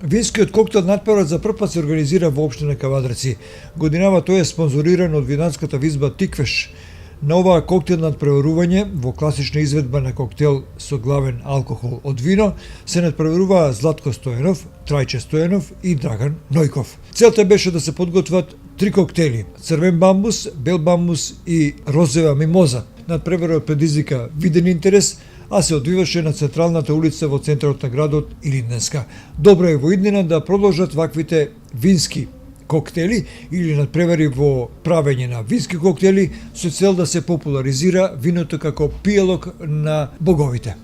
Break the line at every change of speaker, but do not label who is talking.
Винскиот коктел надпревар за прв пат се организира во општина Кавадрци. Годинава тој е спонзориран од винарската визба Тиквеш. На оваа коктел надпреварување во класична изведба на коктел со главен алкохол од вино се надпреваруваа Златко Стојанов, Трајче Стојанов и Драган Нојков. Целта беше да се подготват 3 коктели: црвен бамбус, бел бамбус и розова мимоза. Надпреварот предизвика виден интерес, а се одвиваше на централната улица во центарот на градот Илинденска. Добро е во иднина да продолжат ваквите вински коктели или надпревари во правење на вински коктели со цел да се популаризира виното како пиелок на боговите.